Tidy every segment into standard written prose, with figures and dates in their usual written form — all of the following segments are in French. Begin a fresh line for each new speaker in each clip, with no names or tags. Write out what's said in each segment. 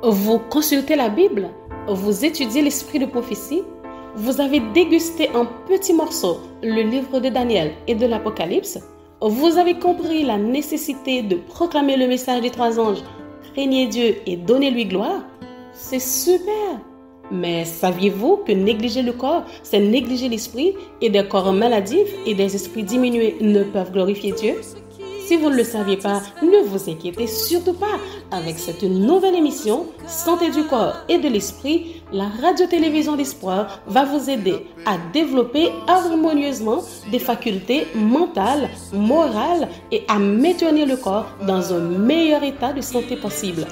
Vous consultez la Bible, vous étudiez l'esprit de prophétie, vous avez dégusté en petits morceaux le livre de Daniel et de l'Apocalypse, vous avez compris la nécessité de proclamer le message des 3 anges, craignez Dieu et donnez-lui gloire. C'est super! Mais saviez-vous que négliger le corps, c'est négliger l'esprit, et des corps maladifs et des esprits diminués ne peuvent glorifier Dieu? Si vous ne le saviez pas, ne vous inquiétez surtout pas. Avec cette nouvelle émission, Santé du corps et de l'esprit, la radio-télévision d'espoir va vous aider à développer harmonieusement des facultés mentales, morales et à maintenir le corps dans un meilleur état de santé possible.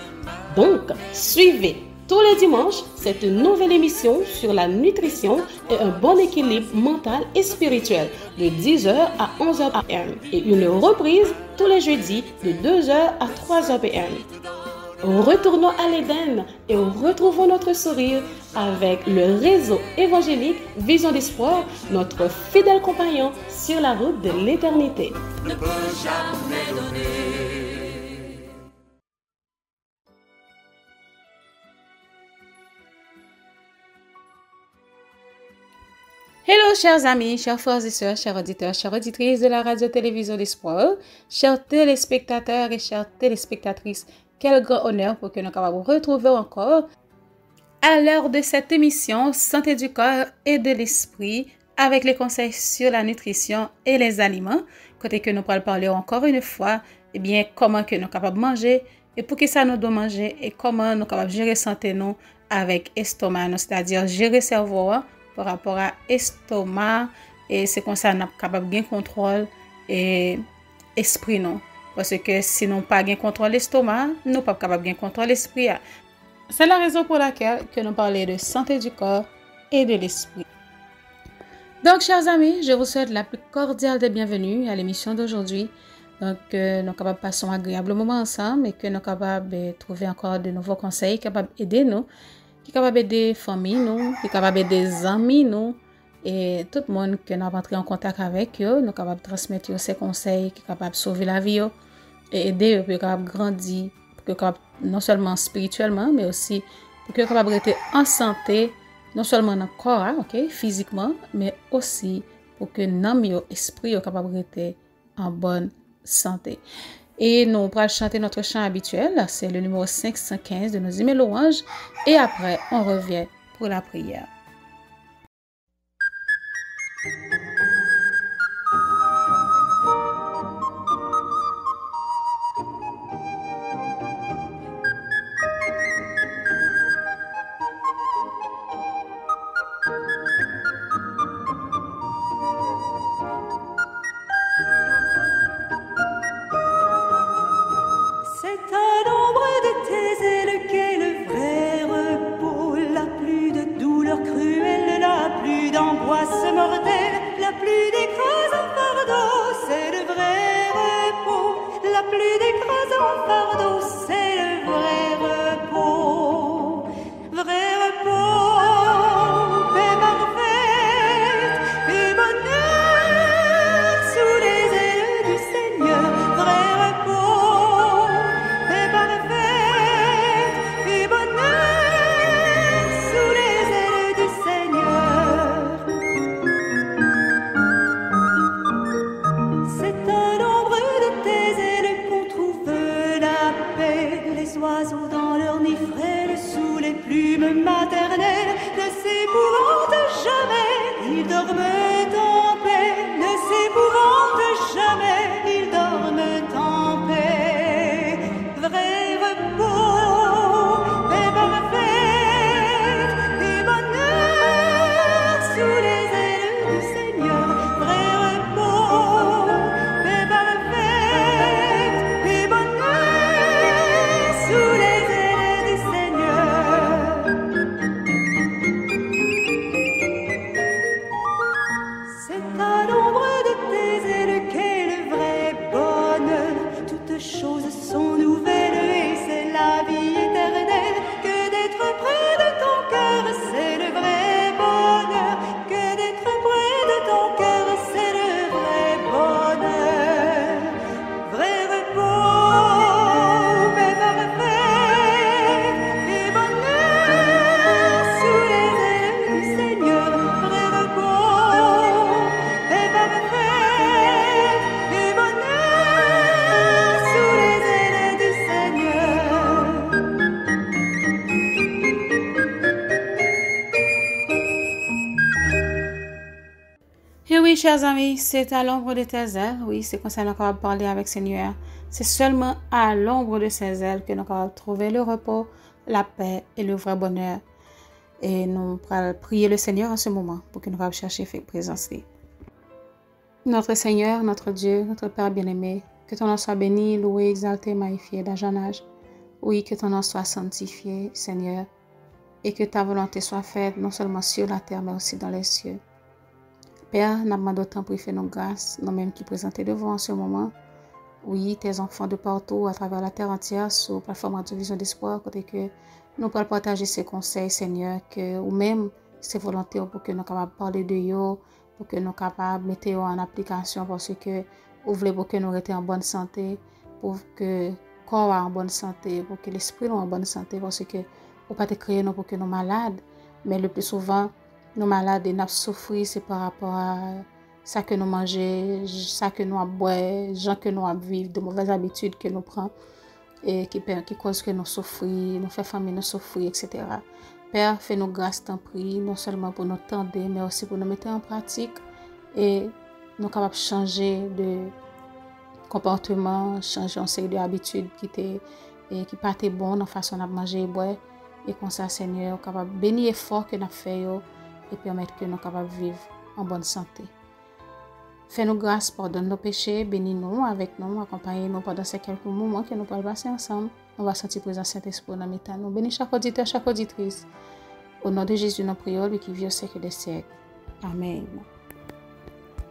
Donc, suivez tous les dimanches cette nouvelle émission sur la nutrition et un bon équilibre mental et spirituel de 10h à 11h AM et une reprise tous les jeudis de 2h à 3h PM. Retournons à l'Éden et retrouvons notre sourire avec le réseau évangélique Vision d'Espoir, notre fidèle compagnon sur la route de l'éternité.
Ne peut jamais donner.
Hello chers amis, chers frères et sœurs, chers auditeurs, chères auditrices de la radio-télévision d'Espoir, chers téléspectateurs et chères téléspectatrices, quel grand honneur pour que nous puissions vous retrouver encore à l'heure de cette émission Santé du corps et de l'esprit avec les conseils sur la nutrition et les aliments, côté que nous pourrons parler encore une fois, comment que nous sommes capables de manger et pour que ça nous doit manger et comment nous sommes capables de gérer santé nous avec estomac, c'est-à-dire gérer cerveau par rapport à estomac et c'est comme ça nous sommes capables de contrôle et esprit non parce que si nous pas gain contrôle l'estomac nous pas capable de contrôle l'esprit. C'est la raison pour laquelle que nous parlons de santé du corps et de l'esprit. Donc chers amis, je vous souhaite la plus cordiale des bienvenues à l'émission d'aujourd'hui. Donc nous sommes capables de passer un agréable moment ensemble et que nous sommes capables de trouver encore de nouveaux conseils capables d'aider nous, qui est capable d'aider famille nous, qui est capable d'aider amis nous et tout le monde que nous avons entré en contact avec eux, nous capable de transmettre ces conseils qui est capable de sauver la vie et aider eux pour capable grandir, pour que capable non seulement spirituellement mais aussi pour que capable rester en santé, non seulement dans le corps, OK, physiquement, mais aussi pour que notre esprit soit capable de rester en bonne santé. Et nous allons chanter notre chant habituel, c'est le numéro 515 de nos hymnes louanges. Et après, on revient pour la prière. oui, chers amis, c'est à l'ombre de tes ailes. Oui, c'est comme ça que nous allons parler avec Seigneur. C'est seulement à l'ombre de ses ailes que nous allons trouver le repos, la paix et le vrai bonheur. Et nous allons prier le Seigneur en ce moment pour que nous allons chercher présence. Notre Seigneur, notre Dieu, notre Père bien-aimé, que ton nom soit béni, loué, exalté, magnifié dans un âge. Oui, que ton nom soit sanctifié, Seigneur, et que ta volonté soit faite non seulement sur la terre, mais aussi dans les cieux. Père, nous demandons d'autant pour faire nos grâces, nous-mêmes qui présentons devant en ce moment. Oui, tes enfants de partout, à travers la terre entière, sur la plateforme Radio Vision d'Espoir, côté que nous pouvons partager ces conseils, Seigneur, que ou même ces volontés pour que nous capables parler de yo, pour que nous capables mettre en application, parce que vous voulez pour que nous restions en bonne santé, pour que le corps soit en bonne santé, pour que l'esprit soit en bonne santé, parce que vous pas te créer nous pour que nous malades, mais le plus souvent, nous malades et nous souffrons, c'est par rapport à ça que nous mangeons, ça que nous boivons, gens que nous vivons, de mauvaises habitudes que nous prenons et qui cause que nous souffrons, nous fait famille nous souffrir, etc. Père, fais-nous grâce, t'en prie, non seulement pour nous tendre, mais aussi pour nous mettre en pratique et nous capables de changer de comportement, changer en série d'habitudes qui pas été bon dans la façon de manger et boire. Et comme ça, Seigneur, capable de bénir l'effort que nous faisons et permettre que nous capables de vivre en bonne santé. Fais-nous grâce, pardonne nos péchés, bénis-nous avec nous, accompagnez-nous pendant ces quelques moments que nous pourrons passer ensemble. On va sentir présence Saint-Esprit dans notre nous. Bénis chaque auditeur, chaque auditrice. Au nom de Jésus, nous prions, lui qui vit au siècle des siècles. Amen.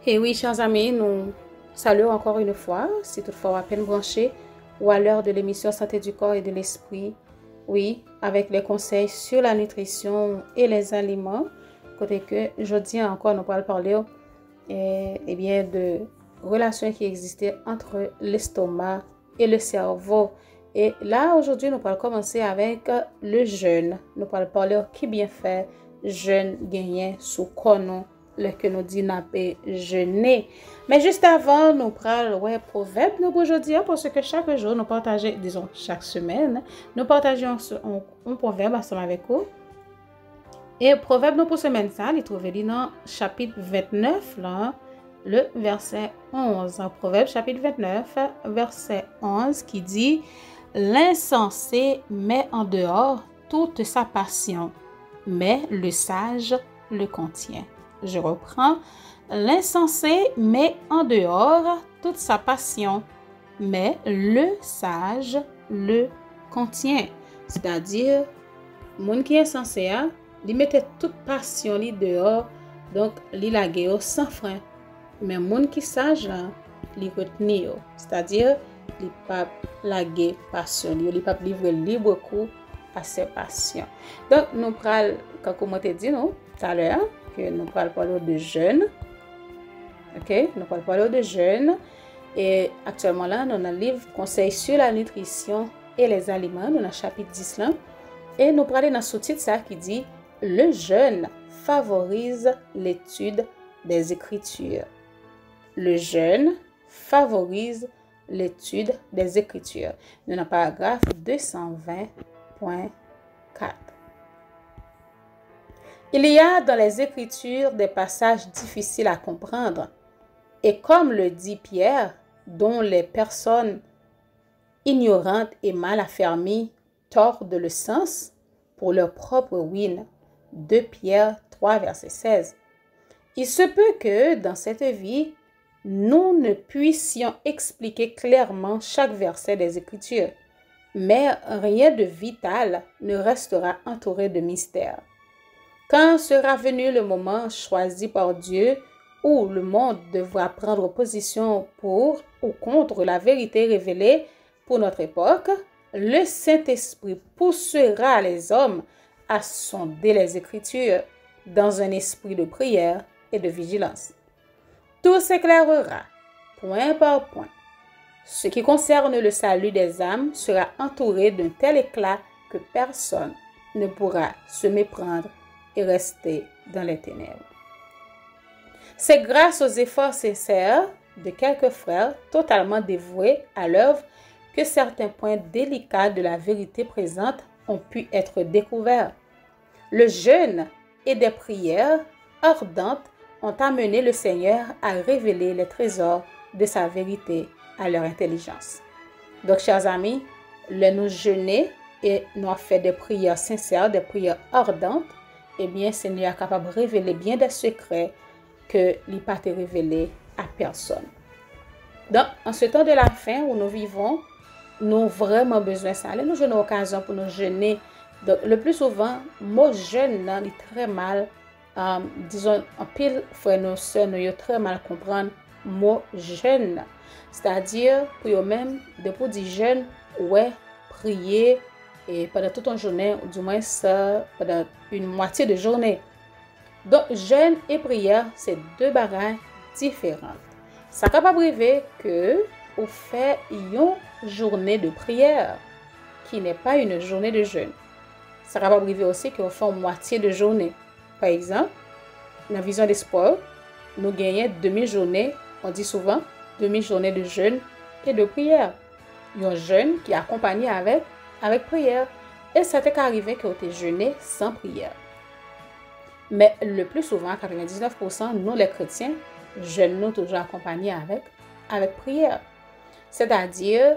Et oui, chers amis, nous saluons encore une fois, si toutefois à peine branché, ou à l'heure de l'émission Santé du corps et de l'esprit. Oui, avec les conseils sur la nutrition et les aliments. Côté que, jeudi encore, nous pourrons parler bien, de relations qui existaient entre l'estomac et le cerveau. Et là, aujourd'hui, nous allons commencer avec le jeûne. Nous allons parler qui bien fait jeûne gagné sous konon, le que nous dit n'a pas jeûner. Mais juste avant, nous parlons proverbe nous aujourd'hui parce que chaque jour, nous partageons, disons chaque semaine, nous partageons un proverbe ensemble avec vous. Et proverbe nous pour semaine ça, il trouve dans chapitre 29 là, le verset 11. Proverbe chapitre 29, verset 11 qui dit: l'insensé met en dehors toute sa passion, mais le sage le contient. Je reprends. L'insensé met en dehors toute sa passion, mais le sage le contient. C'est-à-dire, monde qui est insensé, il mettait toute passion li dehors, donc il lague sans frein. Mais monde qui sage là, il retenir, c'est-à-dire il pas laguer passion, il pas livrer libre cours à ses passions. Donc nous pral, comme on te dit non tout à l'heure, que nous pral parler de jeûne. OK, nous pral parler de jeûne et actuellement là, nous avons un livre conseil sur la nutrition et les aliments, nous avons chapitre 10 là et nous pral dans sous-titre ça qui dit le jeûne favorise l'étude des Écritures. Le jeûne favorise l'étude des Écritures. Nous avons paragraphe 220.4. Il y a dans les Écritures des passages difficiles à comprendre. Et comme le dit Pierre, dont les personnes ignorantes et mal affermies tordent le sens pour leur propre ruine. 2 Pierre 3, verset 16. Il se peut que dans cette vie, nous ne puissions expliquer clairement chaque verset des Écritures, mais rien de vital ne restera entouré de mystère. Quand sera venu le moment choisi par Dieu où le monde devra prendre position pour ou contre la vérité révélée pour notre époque, le Saint-Esprit poussera les hommes à sonder les Écritures dans un esprit de prière et de vigilance. Tout s'éclairera, point par point. Ce qui concerne le salut des âmes sera entouré d'un tel éclat que personne ne pourra se méprendre et rester dans les ténèbres. C'est grâce aux efforts sincères de quelques frères totalement dévoués à l'œuvre que certains points délicats de la vérité présente ont pu être découverts. Le jeûne et des prières ardentes ont amené le Seigneur à révéler les trésors de sa vérité à leur intelligence. Donc, chers amis, nous jeûner et nous avons fait des prières sincères, des prières ardentes, eh bien, le Seigneur est capable de révéler bien des secrets que il n'a pas été révélé à personne. Donc, en ce temps de la fin où nous vivons, nous avons vraiment besoin de ça. Allez, nous avons une occasion pour nous jeûner. Donc, le plus souvent, mot jeûne est très mal, disons, en pile, frères nos sœurs, nous avons très mal comprendre mot jeûne. C'est-à-dire, pour eux-mêmes, depuis dire jeûne, ouais, prier, et pendant toute une journée, ou du moins ça, pendant une moitié de journée. Donc, jeûne et prière, c'est deux bagages différents. Ça peut arriver que vous faites une journée de prière qui n'est pas une journée de jeûne. Ça peut arriver aussi que vous faites une moitié de journée. Par exemple, dans la vision des sports, nous gagnons demi-journée, on dit souvent, demi-journée de jeûne et de prière. Il y a un jeûne qui est accompagné avec prière. Et ça t'est arrivé que vous êtes jeûné sans prière. Mais le plus souvent, 99%, nous les chrétiens, jeûnons toujours accompagnés avec prière. C'est-à-dire,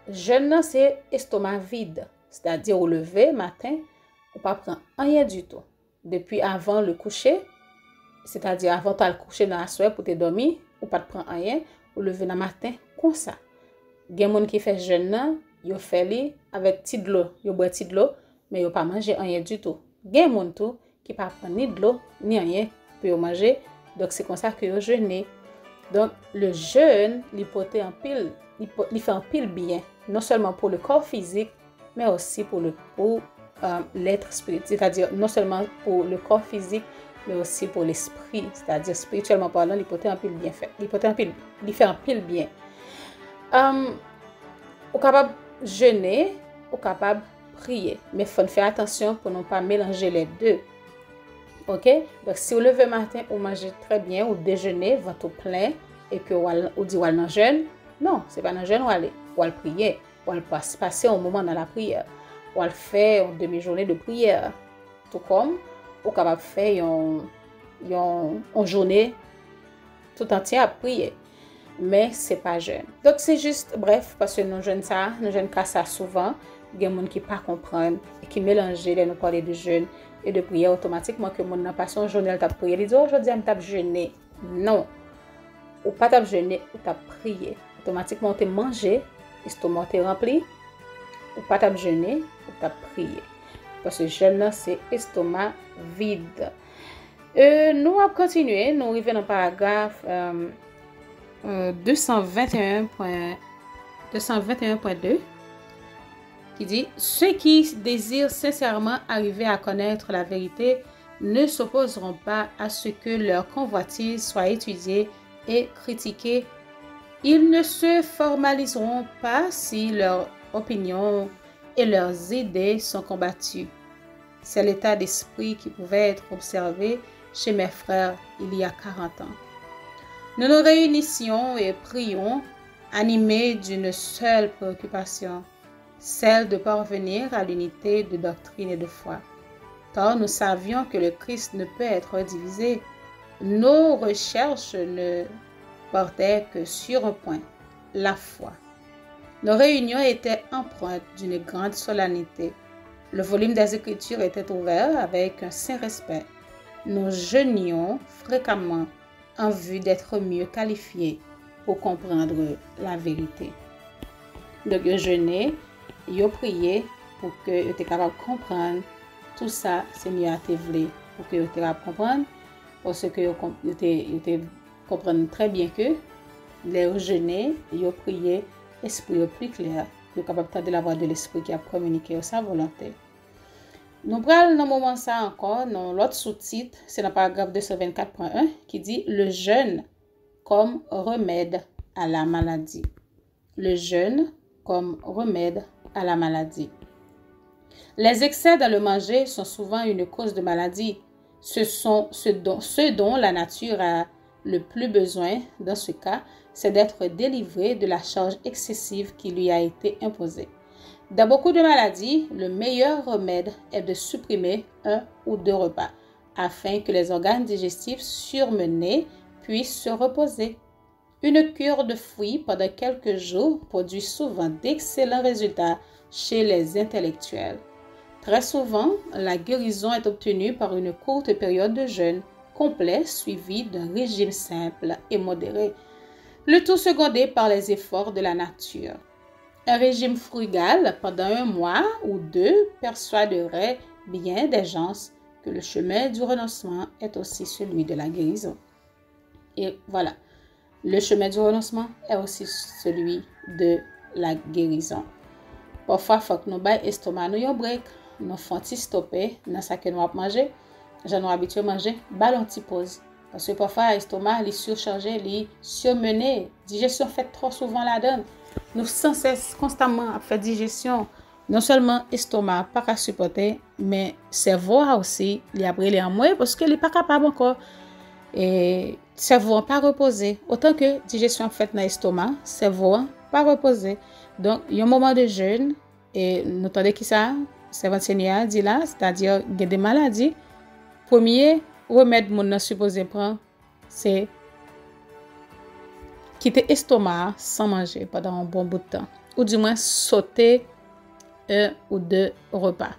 jeûne, c'est estomac vide. C'est-à-dire, au lever matin, on ne pas prendre rien du tout. Depuis avant le coucher, c'est-à-dire avant de te coucher dans la soirée pour te dormir, ou pas de prendre rien, ou lever dans le matin comme ça. Il y a des gens qui font jeûne, ils font avec petit de l'eau, ils boivent petit de l'eau, mais ils ne pas manger rien du tout. Il y a des gens qui ne prennent ni de l'eau, ni rien pour manger. Donc, c'est comme ça que ils jeûnent. Donc, le jeûne, il fait un pile bien, non seulement pour le corps physique, mais aussi pour l'être spirituel. C'est-à-dire, non seulement pour le corps physique, mais aussi pour l'esprit. C'est-à-dire, spirituellement parlant, il fait un pile bien fait. Il fait un pile bien. Ou capable jeûner, ou capable prier. Mais il faut faire attention pour ne pas mélanger les deux. Ok? Donc, si vous levez matin, vous mangez très bien, ou déjeunez, votre plein, et que vous dites, vous allez dans jeûne. Non, ce n'est pas dans jeûne, vous allez prier. Vous allez passer un moment dans la prière. Vous allez faire une demi-journée de prière. Tout comme, vous êtes capable de faire une journée tout entière à prier. Mais ce n'est pas jeûne. Donc, c'est juste, bref, parce que nous jeûnons ça souvent. Il y a des gens qui ne comprennent pas et qui mélangent les nous parler de jeûne et de prière automatiquement que mon n'a pas son journée t'a prier. Ils disent aujourd'hui je t'a jeûner. Non. Ou pas t'a jeûner ou t'a prier. Automatiquement tu manger, l'estomac est rempli. Ou pas t'a jeûner ou t'a prier. Parce que jeûne c'est estomac vide. Nous allons continuer, nous arrivons dans le paragraphe 221.2 qui dit « Ceux qui désirent sincèrement arriver à connaître la vérité ne s'opposeront pas à ce que leur convoitise soit étudiée et critiquée. Ils ne se formaliseront pas si leurs opinions et leurs idées sont combattues. » C'est l'état d'esprit qui pouvait être observé chez mes frères il y a 40 ans. Nous nous réunissions et prions, animés d'une seule préoccupation, celle de parvenir à l'unité de doctrine et de foi. Car nous savions que le Christ ne peut être divisé. Nos recherches ne portaient que sur un point, la foi. Nos réunions étaient empreintes d'une grande solennité. Le volume des Écritures était ouvert avec un saint respect. Nous jeûnions fréquemment en vue d'être mieux qualifiés pour comprendre la vérité. Donc, je jeûnais, je priais pour que vous soyez capable de comprendre tout ça, Seigneur a voulu pour que vous soyez capable de comprendre, parce que vous comprenez très bien que les jeûner, je priais, l'esprit est plus clair, vous êtes capable de la voix de l'esprit qui a communiqué sa volonté. Nous prenons dans moment ça encore, dans l'autre sous-titre, c'est dans le paragraphe 224.1 qui dit « Le jeûne comme remède à la maladie ». Le jeûne comme remède à la maladie. Les excès dans le manger sont souvent une cause de maladie. Ce dont la nature a le plus besoin dans ce cas, c'est d'être délivré de la charge excessive qui lui a été imposée. Dans beaucoup de maladies, le meilleur remède est de supprimer 1 ou 2 repas. afin que les organes digestifs surmenés puissent se reposer. Une cure de fruits pendant quelques jours produit souvent d'excellents résultats chez les intellectuels. Très souvent, la guérison est obtenue par une courte période de jeûne complet suivi d'un régime simple et modéré, le tout secondé par les efforts de la nature. Un régime frugal pendant 1 mois ou 2 persuaderait bien des gens que le chemin du renoncement est aussi celui de la guérison. Et voilà, le chemin du renoncement est aussi celui de la guérison. Parfois, il faut que nous baillons l'estomac, nous un break, nous faisons stopper dans ce que nous avons mangé. J'en ai habitué à manger, balle un petit pause. Parce que parfois, l'estomac est surchargé, il est surmené. Digestion fait trop souvent la donne. Nous sans cesse, constamment, faire digestion. Non seulement l'estomac pas qu'à supporter, mais le cerveau aussi, il a brûlé en moins parce qu'il n'est pas capable encore. Et le cerveau pas reposé. Autant que digestion faite dans l'estomac, le cerveau pas reposé. Donc, il y a un moment de jeûne, et nous entendons qui ça, c'est Seigneur dit là, c'est-à-dire qu'il y a des maladies. Premier remède que nous supposé prendre, c'est quitter l'estomac sans manger pendant un bon bout de temps. Ou du moins sauter 1 ou 2 repas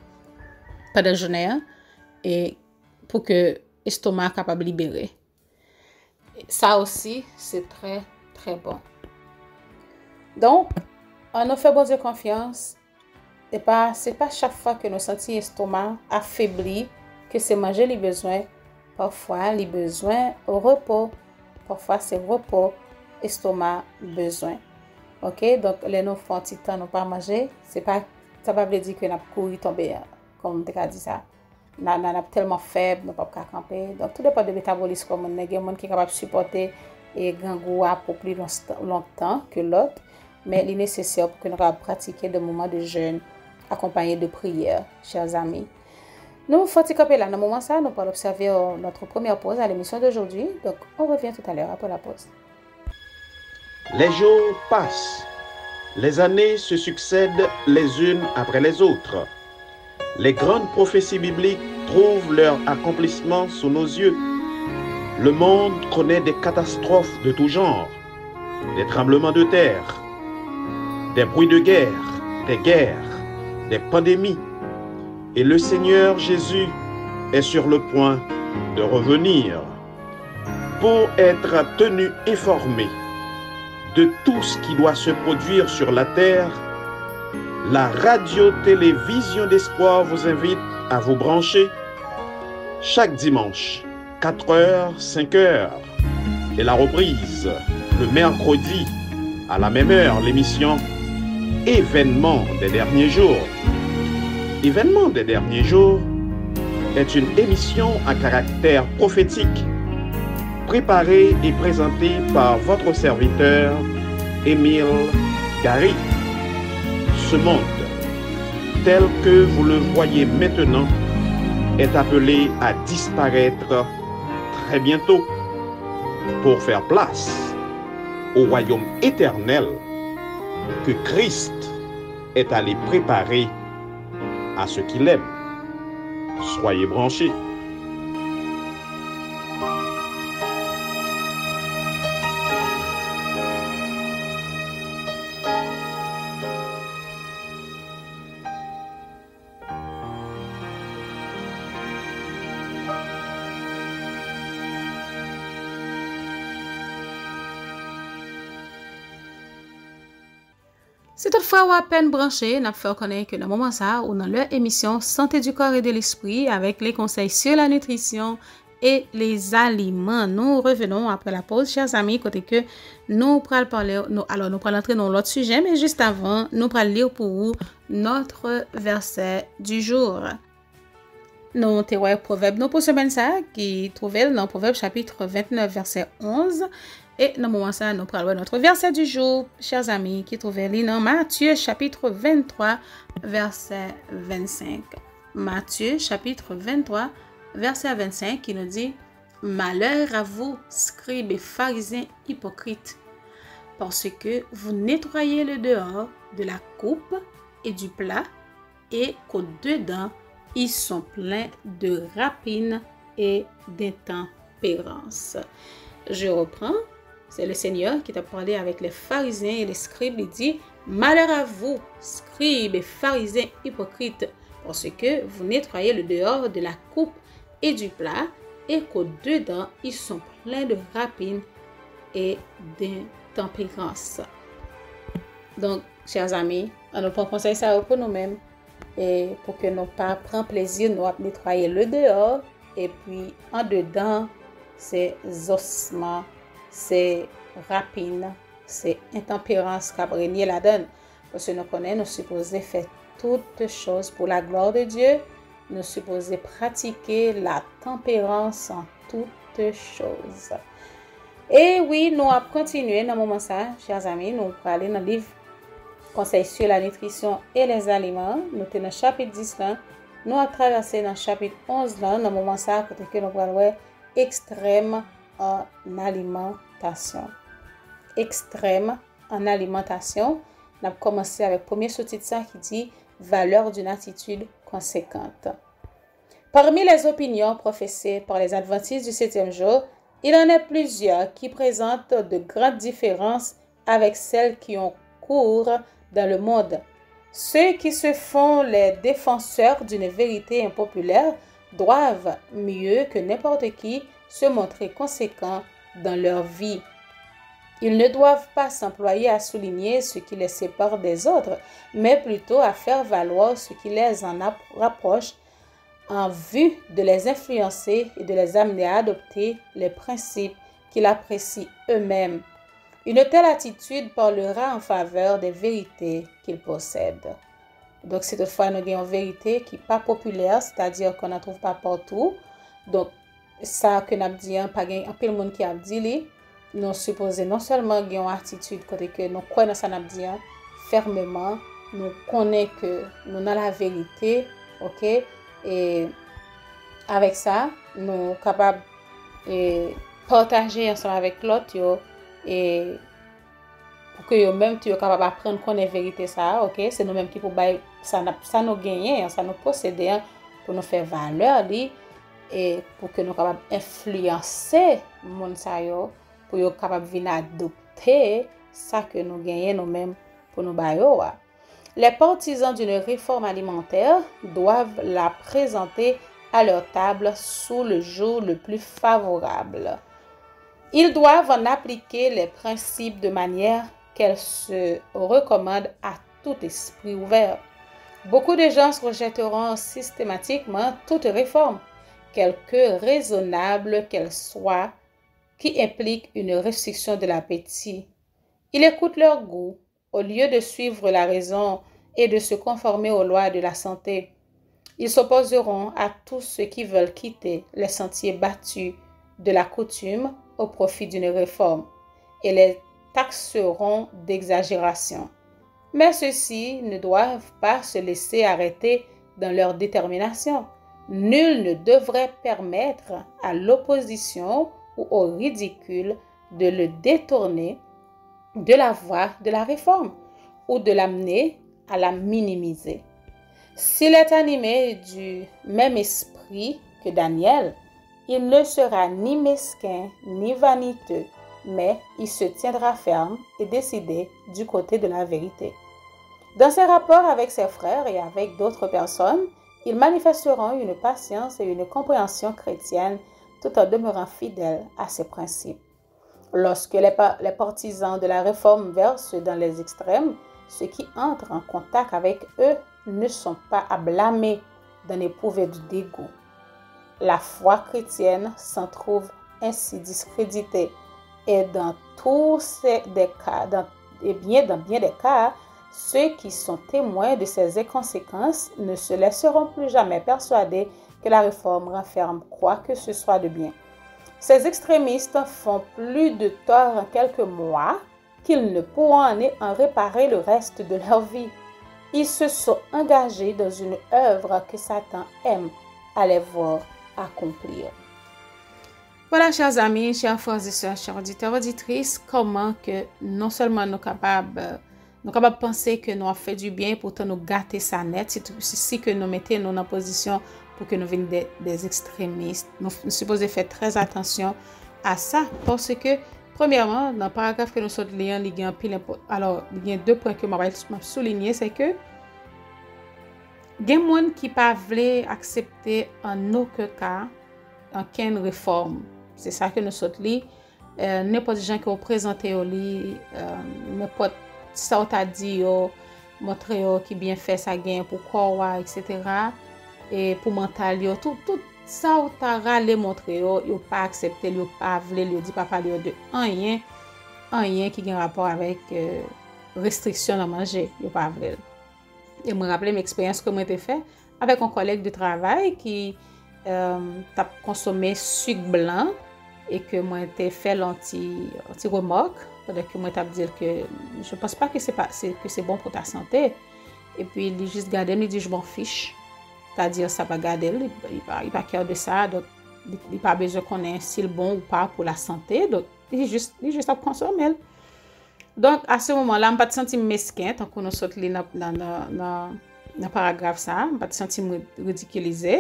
pendant la journée et pour que l'estomac soit capable de libérer. Ça aussi, c'est très, très bon. Donc, on nous fait bon Dieu confiance. Ce n'est pas chaque fois que nous sentons l'estomac affaibli que c'est manger les besoins. Parfois, les besoins au repos. Parfois, c'est repos, estomac, besoin. Ok? Donc, les nous font un petit temps, nous pas manger. Ça ne veut pas dire que nous avons couru tomber, comme tu as dit ça. Nous sommes tellement faibles, nous ne pouvons pas camper. Donc, tout dépend de métabolisme. Il y a des gens qui sont capables de supporter et gangouer pour plus longtemps que l'autre. Mais il est nécessaire pour que nous puissions pratiquer des moments de jeûne accompagnés de prières, chers amis. Nous faisons camper là. Dans le moment ça, nous allons observer notre première pause à l'émission d'aujourd'hui. Donc, on revient tout à l'heure après la pause.
Les jours passent. Les années se succèdent les unes après les autres. Les grandes prophéties bibliques trouvent leur accomplissement sous nos yeux. Le monde connaît des catastrophes de tout genre, des tremblements de terre, des bruits de guerre, des pandémies. Et le Seigneur Jésus est sur le point de revenir pour être tenu informé de tout ce qui doit se produire sur la terre. La radio-télévision d'espoir vous invite à vous brancher chaque dimanche, 4h, 5h, et la reprise le mercredi à la même heure, l'émission Événements des derniers jours. Événements des derniers jours est une émission à caractère prophétique, préparée et présentée par votre serviteur Émile Gary. Ce monde, tel que vous le voyez maintenant, est appelé à disparaître très bientôt pour faire place au royaume éternel que Christ est allé préparer à ceux qui l'aiment. Soyez branchés.
Si toutefois ou à peine branché, n'a fait connaître que dans le moment ça ou dans leur émission Santé du corps et de l'esprit avec les conseils sur la nutrition et les aliments. Nous revenons après la pause, chers amis, côté que nous pourrons parler, nous pourrons entrer dans l'autre sujet, mais juste avant, nous pourrons lire pour vous notre verset du jour. Nous avons proverbe nous pour semaine ça qui trouvait dans Proverbe chapitre 29 verset 11. Et dans le moment ça, nous prenons notre verset du jour, chers amis, qui trouvait dans Matthieu chapitre 23 verset 25. Matthieu chapitre 23 verset 25 qui nous dit « Malheur à vous, scribes et pharisiens hypocrites, parce que vous nettoyez le dehors de la coupe et du plat, et qu'au-dedans, ils sont pleins de rapines et d'intempérance. Je reprends. C'est le Seigneur qui t'a parlé avec les pharisiens et les scribes. Il dit, « Malheur à vous, scribes et pharisiens hypocrites, parce que vous nettoyez le dehors de la coupe et du plat, et qu'au-dedans, ils sont pleins de rapines et d'intempérance. » Donc, chers amis, on nous prend conseil ça pour nous-mêmes, et pour que nous pas prendre plaisir, nous nettoyer le dehors, et puis en dedans, c'est ossements, c'est rapine, c'est intempérance qui a régné la donne. Parce que nous connaissons, nous supposons faire toutes choses pour la gloire de Dieu. Nous supposons pratiquer la tempérance en toutes choses. Et oui, nous allons continuer dans le moment ça, chers amis. Nous allons aller dans le livre Conseil sur la nutrition et les aliments. Nous sommes dans le chapitre 10 là. Nous allons traverser dans le chapitre 11 là, dans le moment ça, parce que nous allons voir extrême en alimentation. Extrême en alimentation. On a commencé avec le premier sous-titre ça qui dit valeur d'une attitude conséquente. Parmi les opinions professées par les adventistes du 7e jour, il en est plusieurs qui présentent de grandes différences avec celles qui ont cours dans le monde. Ceux qui se font les défenseurs d'une vérité impopulaire doivent, mieux que n'importe qui, se montrer conséquents dans leur vie. Ils ne doivent pas s'employer à souligner ce qui les sépare des autres, mais plutôt à faire valoir ce qui les en rapproche en vue de les influencer et de les amener à adopter les principes qu'ils apprécient eux-mêmes. Une telle attitude parlera en faveur des vérités qu'ils possèdent. Donc, si toutefois nous avons une vérité qui n'est pas populaire, c'est-à-dire qu'on n'en trouve pas partout, donc ça que nous avons dit, pas un peu de monde qui a dit, nous supposons non seulement avoir une attitude côté que nous croyons dans ça nous dit fermement, nous connaissons que nous avons la vérité, ok, et avec ça, nous sommes capables de partager ensemble avec l'autre et pour que eux-mêmes tu es capable d'apprendre qu'on est vérité ça, ok, c'est nous-mêmes qui pour ça nous gagner, ça nous posséder pour nous faire valeur et pour que nous capables influencer monde ça yo pour yo capable venir adopter ça que nous gagnons nous-mêmes pour nous bailler. Les partisans d'une réforme alimentaire doivent la présenter à leur table sous le jour le plus favorable. Ils doivent en appliquer les principes de manière qu'elle se recommande à tout esprit ouvert. Beaucoup de gens rejetteront systématiquement toute réforme, quelque raisonnable qu'elle soit, qui implique une restriction de l'appétit. Ils écoutent leur goût, au lieu de suivre la raison et de se conformer aux lois de la santé. Ils s'opposeront à tous ceux qui veulent quitter les sentiers battus de la coutume au profit d'une réforme et les taxeront d'exagération. Mais ceux-ci ne doivent pas se laisser arrêter dans leur détermination. Nul ne devrait permettre à l'opposition ou au ridicule de le détourner de la voie de la réforme ou de l'amener à la minimiser. S'il est animé du même esprit que Daniel, il ne sera ni mesquin ni vaniteux, mais il se tiendra ferme et décidé du côté de la vérité. Dans ses rapports avec ses frères et avec d'autres personnes, ils manifesteront une patience et une compréhension chrétienne tout en demeurant fidèles à ses principes. Lorsque les partisans de la réforme versent dans les extrêmes, ceux qui entrent en contact avec eux ne sont pas à blâmer d'en éprouver du dégoût. La foi chrétienne s'en trouve ainsi discréditée et dans bien des cas, ceux qui sont témoins de ces inconséquences ne se laisseront plus jamais persuader que la réforme renferme quoi que ce soit de bien. Ces extrémistes font plus de tort en quelques mois qu'ils ne pourront en réparer le reste de leur vie. Ils se sont engagés dans une œuvre que Satan aime à les voir accomplir. Voilà, chers amis, chers frères et sœurs, chers auditeurs, auditrices, comment que non seulement nous capables de penser que nous avons fait du bien, pourtant nous gâter sa net, si que nous mettons nous en position pour que nous venions des extrémistes. Nous supposons faire très attention à ça parce que, premièrement, dans le paragraphe que nous sommes lire, il y a il y a 2 points que je vais souligner, c'est que il y a des gens qui ne veulent pas accepter en aucun cas aucune réforme. C'est ça que nous sommes lire. N'importe gens qui ont présenté au lit, n'importe ça on t'a dit, montrer qui bien fait ça gain pourquoi etc. Et pour mental tout ça on t'a râlé montrer yo pas accepté, yo pas voulu, yo dit pas parler de rien qui a rapport avec restriction à manger, yo pas voulu. Et me rappeler mes expériences que moi j'ai fait avec un collègue de travail qui t'a consommé sucre blanc et que moi j'ai fait l'anti remarque parce que moi t'ai dit que je pense pas que c'est bon pour ta santé et puis il juste garder il dit je m'en fiche, c'est-à-dire ça va garder il pas cœur de ça, donc il pas besoin qu'on ait si bon ou pas pour la santé, donc il juste à consommer. Donc à ce moment-là je pas senti mesquin tant qu'on nous saute dans paragraphe ça, je pas senti ridiculisé,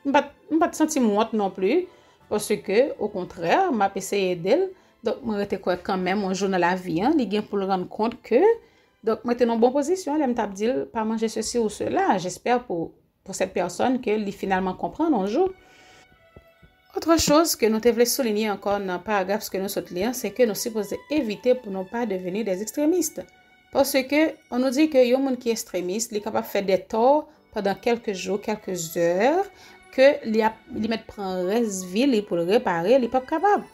je pas senti honte non plus parce que au contraire m'a essayé d'elle. Donc moi j'étais quoi quand même un jour dans la vie il gain pour le rendre compte que donc moi j'étais en bonne position, elle m'a dit pas manger ceci ou cela, j'espère pour cette personne que il finalement comprendre un jour. Autre chose que nous devons souligner encore dans le paragraphe que nous sommes lire, c'est que nous supposons éviter pour ne pas devenir des extrémistes. Parce que on nous dit que y a un monde qui est extrémiste, il est capable de faire des torts pendant quelques jours, quelques heures, que il met prendre reste-vie pour le réparer, il n'est pas capable.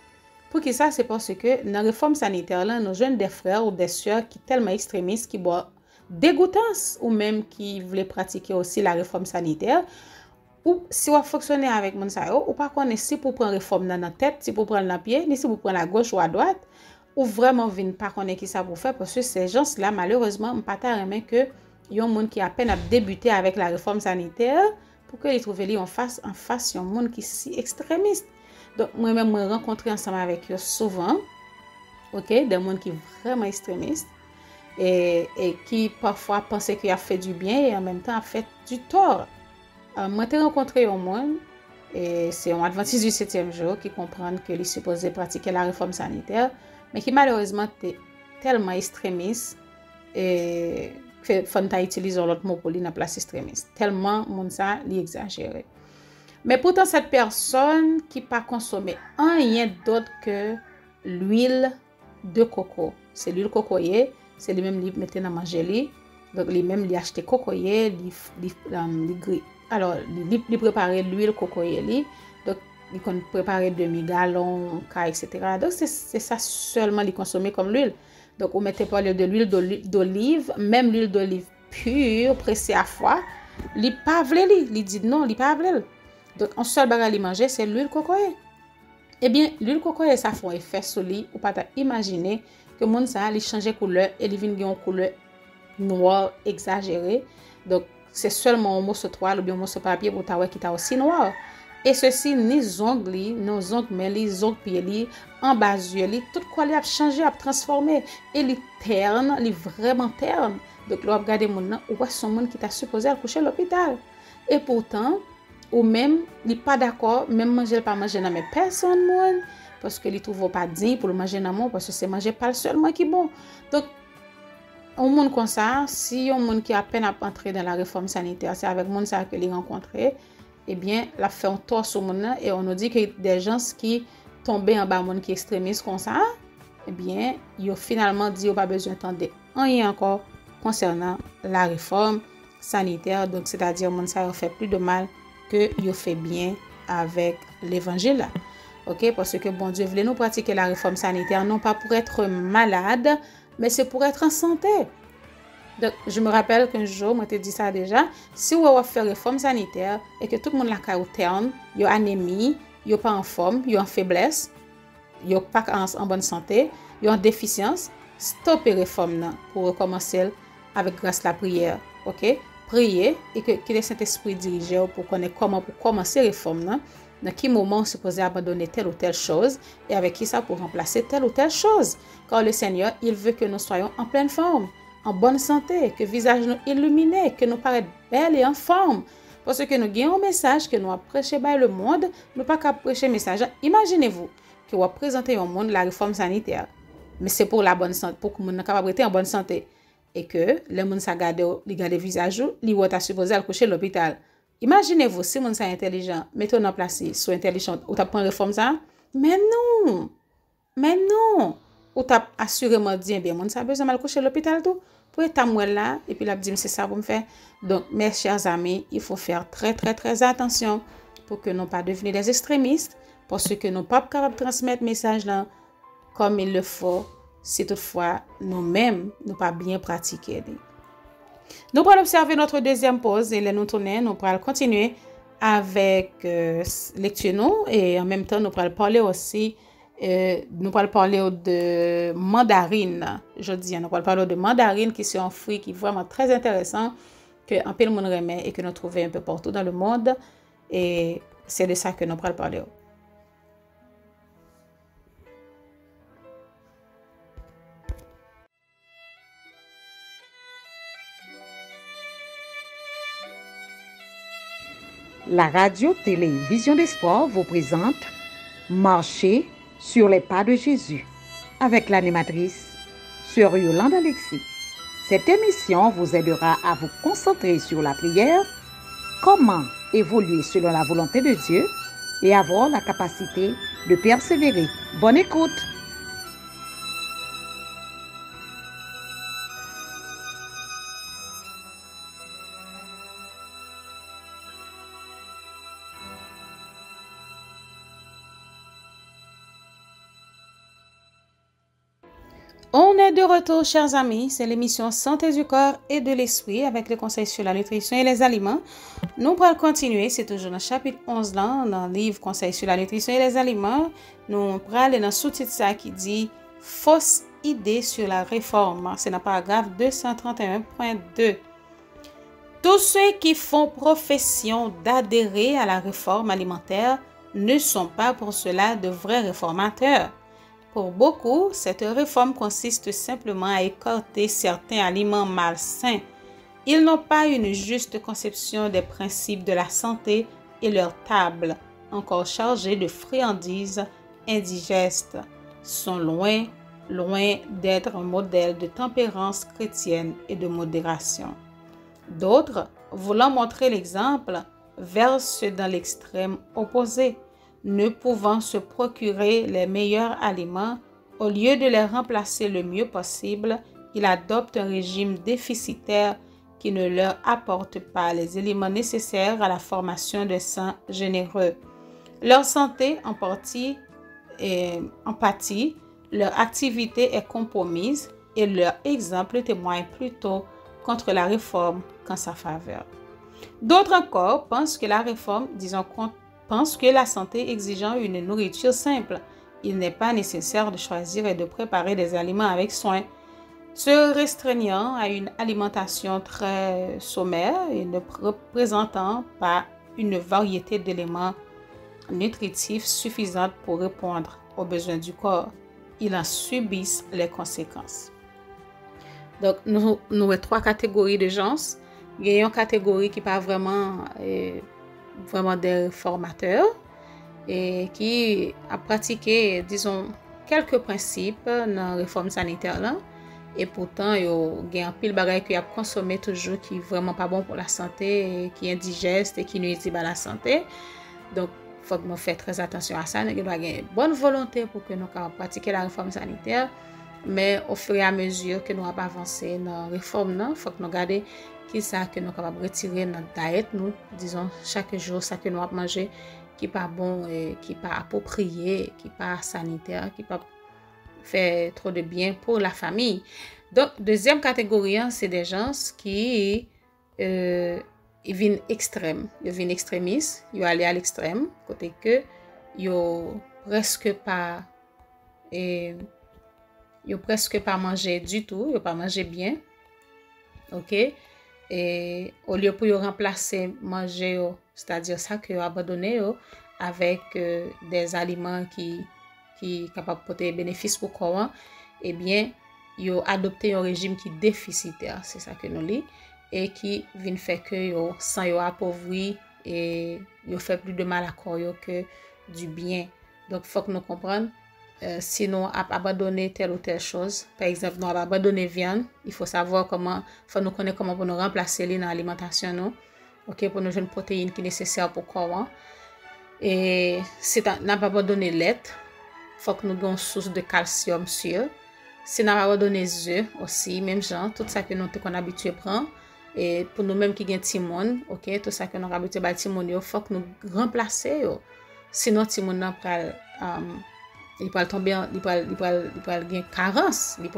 Pour qui ça, c'est parce que dans la réforme sanitaire, là, nous jeunes des frères ou des sœurs qui sont tellement extrémistes, qui boivent dégoûtance ou même qui voulaient pratiquer aussi la réforme sanitaire. Ou si on fonctionne avec mon ça ou pas connaître si pour prendre réforme dans la tête, si pour prendre la pied, ni si pour prendre la gauche ou à droite, ou vraiment vinn pas connaître qui ça pour faire parce que ces gens là malheureusement pas tellement que yon monde qui à peine a débuté avec la réforme sanitaire pour que ils trouvent li en face yon monde qui si extrémiste. Donc moi même me rencontrer ensemble avec eux souvent. OK, des monde qui vraiment extrémistes et qui parfois pensaient qu'il a fait du bien et en même temps a fait du tort. Moi j'ai rencontré un monde et c'est un adventiste du 7e jour qui comprend que il supposé pratiquer la réforme sanitaire mais qui malheureusement était tellement extrémiste et que faut utiliser l'autre mot pour lui dans place extrémiste tellement monde ça li exagéré. Mais pourtant cette personne qui pas consommer rien d'autre que l'huile de coco, c'est l'huile cocoyer, c'est lui même li mettait dans manger li, donc lui même li acheter cocoyer, li gris. Alors, il préparer l'huile cocoyer, donc il préparer demi-gallon, etc. Donc, c'est ça seulement il consommer comme l'huile. Donc, on mettait pas de l'huile d'olive, même l'huile d'olive pure, pressée à froid, il pas voulu, il dit non, il pas voulu. Donc, un seul bagage à manger, c'est l'huile cocoyer. Eh bien, l'huile cocoyer, ça fait un effet sur lui, ou pas imaginer que mon ça, il change de couleur et il vient une couleur noire exagérée. Donc, c'est seulement un morceau de toile ou bien un morceau de papier pour ta qui est aussi noir. Et ceci, nos ongles, mais les ongles pieds, en bas yeux, tout quoi il a changé, a transformé. Et les terne, les vraiment terne. Donc, là, regardez mon nom, ou son monde qui t'a supposé à coucher à l'hôpital. Et pourtant, ou même, il n'est pas d'accord, même manger pas manger dans mes personnes, parce que il trouve pas digne pour le manger dans moi, parce que c'est manger pas seulement qui est bon. Donc, un monde comme ça, si un monde qui a peine à entrer dans la réforme sanitaire, c'est avec monde ça que les rencontrer, eh bien, la fait un tort sur monde et on nous dit que des gens qui tombent en bas monde qui extrémistes comme ça, eh bien, ils ont finalement dit qu'ils pas besoin d'entendre rien encore concernant la réforme sanitaire. Donc, c'est-à-dire monde ça fait plus de mal que ils fait bien avec l'évangile là. OK, parce que bon Dieu voulait nous pratiquer la réforme sanitaire non pas pour être malade, mais c'est pour être en santé. Donc, je me rappelle qu'un jour, moi, t'ai dit ça déjà, si vous avez fait réforme sanitaire et que tout le monde la caille terne, il y a anémie, il y a pas en forme, il y a en faiblesse, il y a pas en bonne santé, il y a en déficience, stoppez réforme là pour recommencer avec grâce la prière. OK? Priez et que le Saint-Esprit dirige pour connaître comment pour commencer réforme là. Dans quel moment on est supposé abandonner telle ou telle chose et avec qui ça pour remplacer telle ou telle chose. Car le Seigneur, il veut que nous soyons en pleine forme, en bonne santé, que le visage nous illuminé, que nous paraît belle et en forme. Parce que nous avons un message que nous avons prêché par le monde, nous pas qu'à prêcher message. Imaginez-vous que vous présentez au monde la réforme sanitaire. Mais c'est pour la bonne santé, pour que nous capable être en bonne santé. Et que les gens sa garder le visage, li ou ta supposé aller coucher à l'hôpital. Imaginez-vous si moun sa intelligent, mettez-nous en place sous intelligent ou t'a prendre réforme ça? Mais non. Mais non. Ou t'a assurément dit bien moun sa besoin mal coucher à l'hôpital tout pour être moi là et puis la dit c'est ça pour me faire. Donc mes chers amis, il faut faire très attention pour que nous pas devenir des extrémistes parce que nous pas capable transmettre message là comme il le faut si toutefois nous-mêmes nous pas bien pratiquer. Nous allons observer notre deuxième pause et nous tourner, nous allons continuer avec lecture nous et en même temps nous allons parler aussi de mandarine. Je dis, nous allons parler de mandarine qui sont un fruit qui est vraiment très intéressant que un peu le monde remet et que nous trouvons un peu partout dans le monde et c'est de ça que nous allons parler.
La radio-télévision d'espoir vous présente Marcher sur les pas de Jésus avec l'animatrice Sœur Yolande Alexis. Cette émission vous aidera à vous concentrer sur la prière, comment évoluer selon la volonté de Dieu et avoir la capacité de persévérer. Bonne écoute!
On est de retour, chers amis. C'est l'émission Santé du corps et de l'esprit avec le conseil sur la nutrition et les aliments. Nous allons continuer. C'est toujours dans le chapitre 11 là, dans le livre Conseil sur la nutrition et les aliments. Nous allons aller dans le sous-titre ça qui dit Fausse idée sur la réforme. C'est dans le paragraphe 231.2. Tous ceux qui font profession d'adhérer à la réforme alimentaire ne sont pas pour cela de vrais réformateurs. Pour beaucoup, cette réforme consiste simplement à écarter certains aliments malsains. Ils n'ont pas une juste conception des principes de la santé et leur table, encore chargée de friandises indigestes, sont loin d'être un modèle de tempérance chrétienne et de modération. D'autres, voulant montrer l'exemple, versent dans l'extrême opposé. Ne pouvant se procurer les meilleurs aliments, au lieu de les remplacer le mieux possible, ils adoptent un régime déficitaire qui ne leur apporte pas les éléments nécessaires à la formation de sang généreux. Leur santé en pâtit, leur activité est compromise et leur exemple témoigne plutôt contre la réforme qu'en sa faveur. D'autres encore pensent que la réforme, pense que la santé exigeant une nourriture simple, il n'est pas nécessaire de choisir et de préparer des aliments avec soin. Se restreignant à une alimentation très sommaire et ne représentant pas une variété d'éléments nutritifs suffisante pour répondre aux besoins du corps, ils en subissent les conséquences. Donc, nous avons trois catégories de gens. Il y a une catégorie qui n'est pas vraiment des formateurs et qui a pratiqué, disons, quelques principes dans la réforme sanitaire là. Et pourtant, il y a un pile bagaille qui a consommé toujours qui est vraiment pas bon pour la santé, et qui est indigeste et qui nuisible à la santé. Donc, il faut que nous fassions très attention à ça. Nous devons avoir une bonne volonté pour que nous puissions pratiquer la réforme sanitaire. Mais au fur et à mesure que nous avons avancé dans la réforme, il faut que nous gardions qui ça que nous sommes capables de retirer dans notre diète, nous, disons, chaque jour, ça que nous avons mangé, qui n'est pas bon, qui n'est pas approprié, qui n'est pas sanitaire, qui n'est pas fait trop de bien pour la famille. Donc, deuxième catégorie, c'est des gens qui ils viennent extrêmes. Ils viennent extrémistes, ils allent à l'extrême, côté que ils presque pas manger du tout, ils pas manger bien. OK? Et au lieu pour remplacer manger, c'est-à-dire ça que abandonner avec des aliments qui capable de porter bénéfice pour le corps, eh bien, ils ont adopté un régime qui est déficitaire, c'est ça que nous lit. et qui vient faire que yo sang yo appauvri et yo fait plus de mal à corps yo que du bien. Donc faut que nous comprenions sinon abandonner telle ou telle chose. Par exemple, nous abandonner viande, il faut savoir comment, faut nous connaître comment pour nous remplacer dans l'alimentation nous. OK, pour nous jeunes protéines qui sont nécessaires pour corps. Et si n'a pas abandonné lait, faut que nous ayons une source de calcium sûr. Si n'a pas abandonné œufs aussi, même genre, tout ça que nous qu'on habitué à prendre. Et pour nous même qui gagne timon, OK, tout ça que nous habitué à timon, il faut que nous remplacer. Sinon timon n'a pas il peut tomber il peut gagner carence, il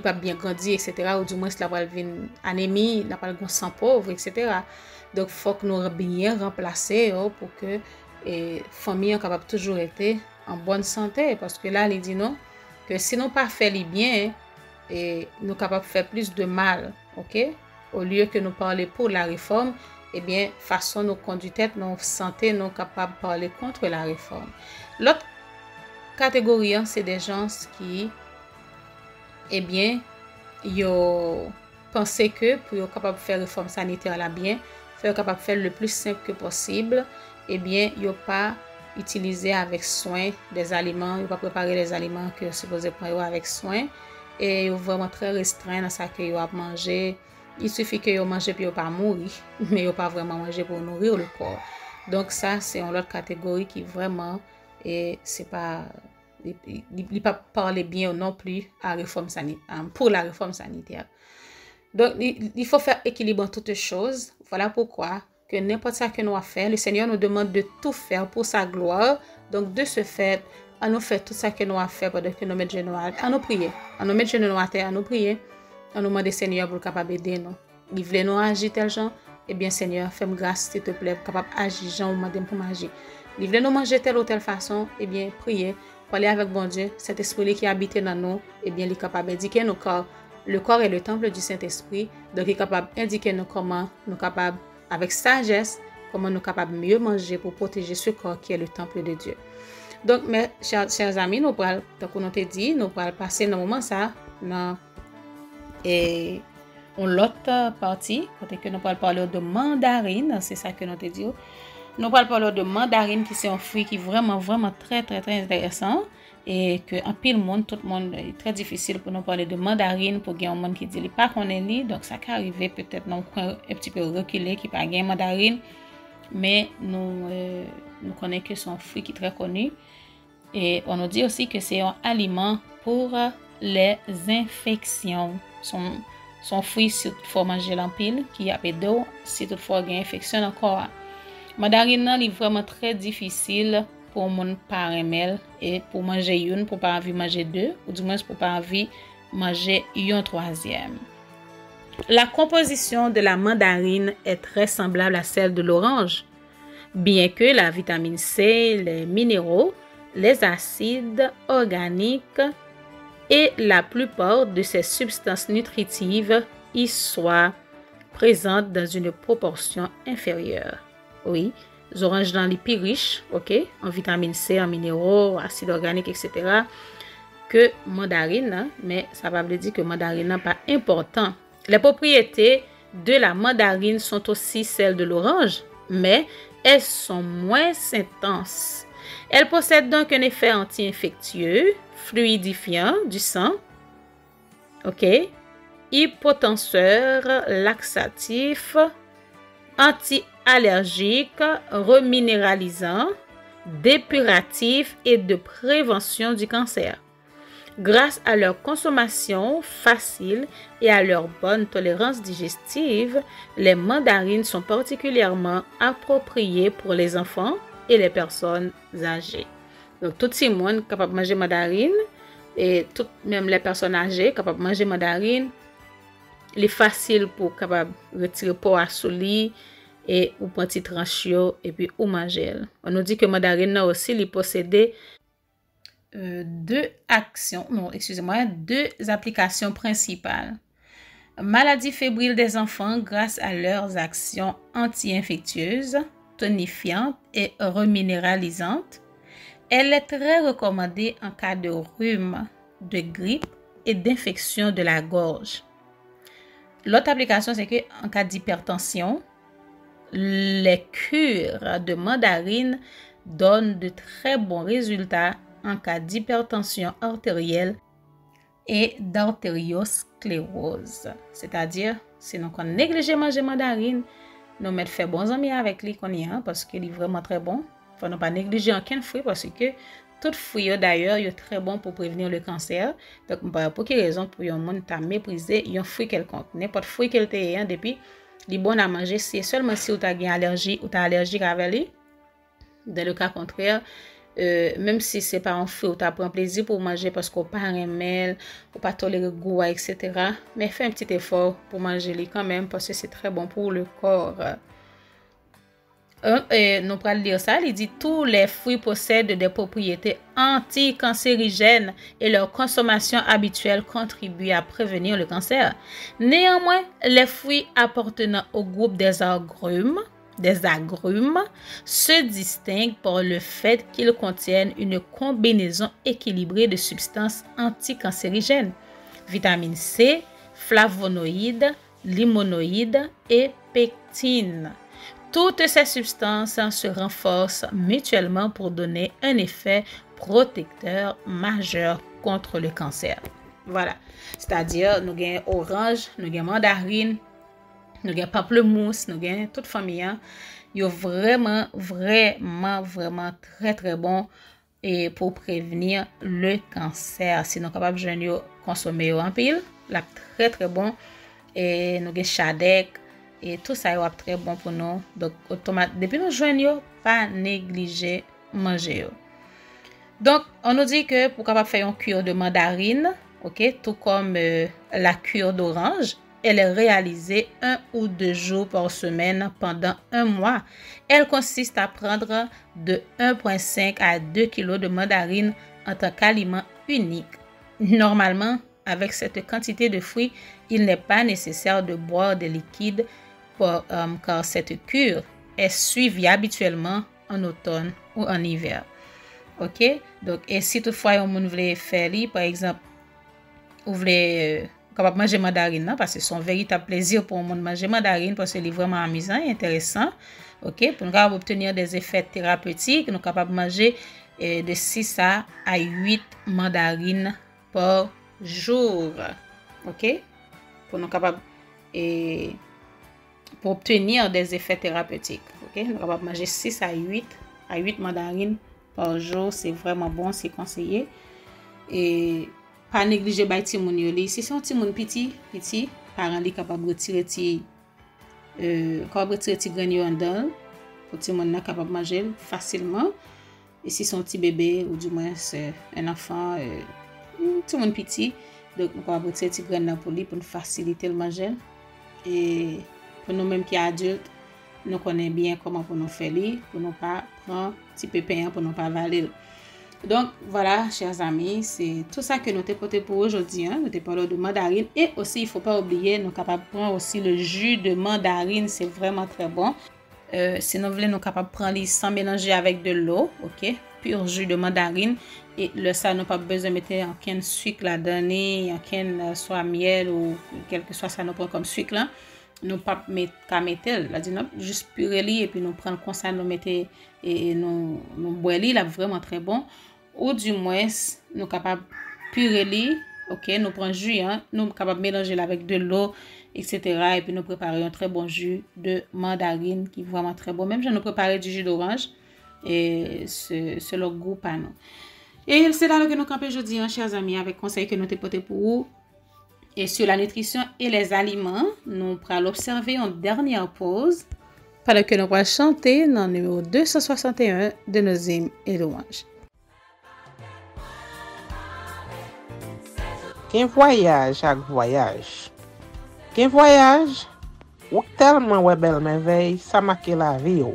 pas bien grandi, etc. ou du moins la va venir anémie, la pas sang pauvre, etc. Donc faut que nous bien remplacer pour que famille capable toujours être en bonne santé, parce que là il dit non que si nous pas fait les bien et nous capable faire plus de mal, OK, au lieu que nous parler pour la réforme, eh bien, façon nos conduites, nos santé, nous capables de parler contre la réforme. L'autre catégorie, c'est des gens qui, eh bien, ils pensent que pour être capable de faire réforme sanitaire là bien, faire capable de faire le plus simple que possible, eh bien, ils pas utiliser avec soin des aliments, ils pas préparer les aliments que supposé prendre avec soin, et ils vraiment très restreint dans ça que ils ont manger. Il suffit que vous mangez puis vous pas mourir, mais vous pas vraiment manger pour nourrir le corps. Donc ça c'est une autre catégorie qui vraiment et c'est pas il pas parler bien non plus à réforme sanitaire pour la réforme sanitaire. Donc il faut faire équilibre entre toutes choses. Voilà pourquoi que n'importe ça que nous allons faire, le Seigneur nous demande de tout faire pour sa gloire. Donc de ce fait, à nous faire tout ça que nous allons faire pendant que nous mettons genoux à nous prier, à nous mettre genoux à terre, à nous prier. On nous demande Seigneur pour capable aider nous. Il veut nous agir tel genre, eh bien Seigneur, fais-moi grâce s'il te plaît pour capable agir genre ou demander pour m'agir. Il veut nous manger telle ou telle façon, eh bien prier, parler avec bon Dieu, cet esprit qui habite dans nous, eh bien il est capable d'indiquer nos corps. Le corps est le temple du Saint-Esprit, donc il est capable d'indiquer nous comment nous capable avec sagesse, comment nous capable mieux manger pour protéger ce corps qui est le temple de Dieu. Donc mes chers amis, nous pourrons, comme on t'a dit, nous pourrons passer dans moment ça dans et on l'autre partie, côté que nous parler de mandarine, c'est ça que nous te dit. Nous parler de mandarine qui c'est un fruit qui est vraiment très intéressant et que en pile monde, tout le monde est très difficile pour nous parler de mandarine pour gagner un monde qui dit pas qu'on est li, donc ça peut arriver peut-être dans un petit peu reculé qui pas gagner mandarine, mais nous connaissons que c'est un fruit qui est très connu et on nous dit aussi que c'est un aliment pour les infections. Son fruit si toutefois manger l'empile qui a d'eau si toutefois il y a infection encore. Mandarine est vraiment très difficile pour mon paremel et pour manger une pour pas envie manger deux ou du moins pour pas envie manger une troisième. La composition de la mandarine est très semblable à celle de l'orange, bien que la vitamine C, les minéraux, les acides organiques et la plupart de ces substances nutritives y soient présentes dans une proportion inférieure. Oui, les oranges dans les plus riches, ok, en vitamine C, en minéraux, acides organiques, etc. que mandarine, mais ça va dire que mandarine n'est pas important. Les propriétés de la mandarine sont aussi celles de l'orange, mais elles sont moins intenses. Elle possède donc un effet anti-infectieux, fluidifiant du sang, ok, hypotenseur, laxatif, anti-allergique, reminéralisant, dépuratif et de prévention du cancer. Grâce à leur consommation facile et à leur bonne tolérance digestive, les mandarines sont particulièrement appropriées pour les enfants et les personnes âgées. Donc, tout le monde est capable de manger mandarine et même les personnes âgées capables de manger mandarine. Il est facile pour capable retirer pour à soli et ou petit tranchio et puis ou manger. On nous dit que mandarine a aussi les posséder deux applications principales. Maladie fébrile des enfants grâce à leurs actions anti-infectieuses, tonifiantes et reminéralisantes. Elle est très recommandée en cas de rhume, de grippe et d'infection de la gorge. L'autre application, c'est que en cas d'hypertension, les cures de mandarine donnent de très bons résultats en cas d'hypertension artérielle et d'artériosclérose. C'est-à-dire, si nous négligez manger mandarine, nous mettons fait bons amis avec lui qu'on y a parce qu'il est vraiment très bon. Il ne faut pas négliger aucun fruit parce que tout fruit d'ailleurs est très bon pour prévenir le cancer. Donc, pour quelle raison pour un monde t'a méprisé un fruit quelconque, n'importe fruit qu'elle t'ait depuis, il est bon à manger, c'est seulement si tu as une allergie ou tu as allergique avec lui. Dans le cas contraire, même si c'est pas un fruit ou tu prends plaisir pour manger parce qu'on pas un mêle ou pas tolérer goût, etc. Mais fais un petit effort pour manger les quand même parce que c'est très bon pour le corps. Nous allons lire ça, il dit tous les fruits possèdent des propriétés anticancérigènes et leur consommation habituelle contribue à prévenir le cancer. Néanmoins, les fruits appartenant au groupe des agrumes se distinguent par le fait qu'ils contiennent une combinaison équilibrée de substances anticancérigènes, vitamine C, flavonoïdes, limonoïdes et pectines. Toutes ces substances se renforcent mutuellement pour donner un effet protecteur majeur contre le cancer. Voilà, c'est-à-dire nous avons orange, nous avons mandarine, nous avons pamplemousse, nous avons toute famille. Ils sont vraiment très très bon et pour prévenir le cancer. Si nous sommes capables de consommer en pile, là très très bon. Et nous avons chadek. Et tout ça est très bon pour nous. Donc, depuis nous joignons, pas négliger manger. Donc, on nous dit que pour capable faire une cure de mandarine, ok, tout comme la cure d'orange, elle est réalisée 1 ou 2 jours par semaine pendant 1 mois. Elle consiste à prendre de 1,5 à 2 kg de mandarine en tant qu'aliment unique. Normalement, avec cette quantité de fruits, il n'est pas nécessaire de boire des liquides car cette cure est suivie habituellement en automne ou en hiver. Ok, donc et si toutefois on voulait faire par exemple, vous voulez capable manger mandarine parce que c'est un véritable plaisir pour monde manger mandarine parce que c'est vraiment amusant et intéressant. Ok, pour nous obtenir des effets thérapeutiques, nous capable manger de 6 à 8 mandarines par jour. Ok, pour nous capable pour obtenir des effets thérapeutiques. Ok, nous capable manger 6 à 8 mandarines par jour, c'est vraiment bon, c'est conseillé. Et pas négliger bay ti moun yo li. Si c'est un petit moun petit, parents li capable retirer ti grain yo en dedans pour ti moun capable manger facilement. Et si c'est un petit bébé ou du moins c'est un enfant petit moun petit, donc on va retirer ti grain pour lui pour faciliter le manger. Et pour nous même qui adultes, nous connaissons bien comment pour nous faire pour nous pas prendre petit pépin pour nous pas avaler. Donc voilà, chers amis, c'est tout ça que nous t'ai porté pour aujourd'hui. Nous t'ai parlé de mandarine et aussi il faut pas oublier, nous capables de prendre aussi le jus de mandarine, c'est vraiment très bon. Si nous voulons, nous capables de prendre sans mélanger avec de l'eau, ok, pur jus de mandarine et le ça nous pas besoin de mettre aucun sucre là-dedans, aucun soit miel ou quel que soit ça nous prend comme sucre là. Nous pas mettre là dit non juste purer et puis nous prendre comme ça nous mettre et nous boire là vraiment très bon ou du moins nous capable purer ok nous prend jus nous capable mélanger avec de l'eau etc. et puis nous préparer un très bon jus de mandarine qui est vraiment très bon. Même je nous préparer du jus d'orange et c'est le goût pas nous. Et c'est là que nous campons aujourd'hui chers amis avec conseil que nous t'ai porté pour vous. Et sur la nutrition et les aliments, nous pourrons l'observer en dernière pause pendant que nous allons chanter dans le numéro 261 de nos hymnes et louanges.
Qu'un voyage à voyage. Qu'un voyage ou tellement ouais belle merveille, ça marque la vie.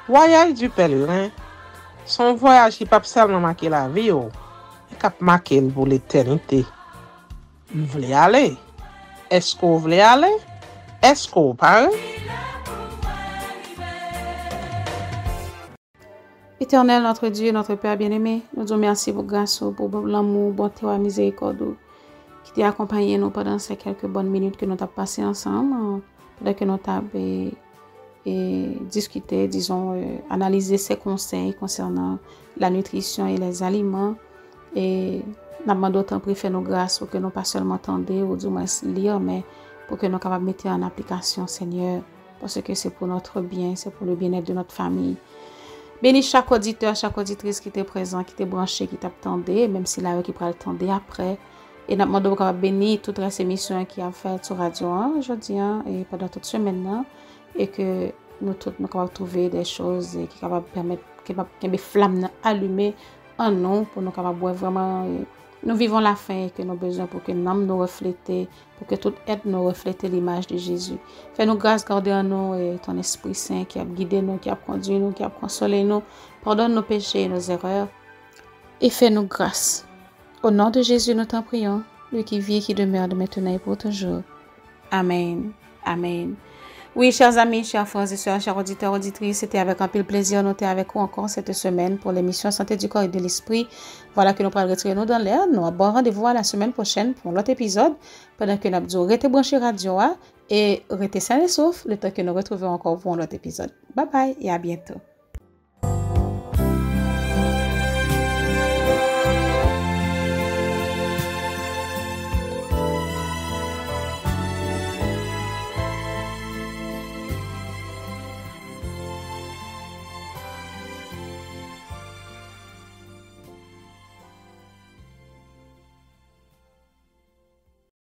Voyage du pèlerin, son voyage qui pas seulement marquer la vie, il cap marquer pour l'éternité. Vous voulez aller? Est-ce que vous voulez aller? Est-ce que vous parlez?
Éternel, notre Dieu, notre Père bien-aimé, nous disons merci pour grâce, pour l'amour, bonté et miséricorde qui t'a accompagné nous pendant ces quelques bonnes minutes que nous avons passées ensemble, pendant que nous avons discuté, disons, analysé ces conseils concernant la nutrition et les aliments. Et nous avons d'autant plus fait nos grâces pour que nous pas seulement entendre ou du moins lire, mais pour que nous capables de mettre en application, Seigneur, parce que c'est pour notre bien, c'est pour le bien-être de notre famille. Bénis chaque auditeur, chaque auditrice qui était présent, qui était branché, qui t'attendait, même si là, qui pourra l'attendre après. Et nous demandons de bénir toutes les émissions qui a fait sur Radio 1 aujourd'hui et pendant toute semaine là, et que nous tous nous capables trouver des choses qui capables permettre que des flammes allumées en nous pour nous capables vraiment nous vivons la fin et que nous avons besoin pour que l'âme nous reflète, pour que tout être nous reflète l'image de Jésus. Fais-nous grâce, garder en nous et ton Esprit Saint qui a guidé nous, qui a conduit nous, qui a consolé nous. Pardonne nos péchés et nos erreurs et fais-nous grâce. Au nom de Jésus, nous t'en prions, lui qui vit et qui demeure de maintenant et pour toujours. Amen. Amen. Oui, chers amis, chers frères et sœurs, chers auditeurs, auditrices, c'était avec un peu de plaisir de noter avec vous encore cette semaine pour l'émission Santé du corps et de l'esprit. Voilà que nous pourrons retirer nous dans l'air. Nous avons rendez-vous à la semaine prochaine pour l'autre épisode. Pendant que nous avons restez branché radio et restez sains et saufs le temps que nous retrouvons encore pour l'autre épisode. Bye bye et à bientôt.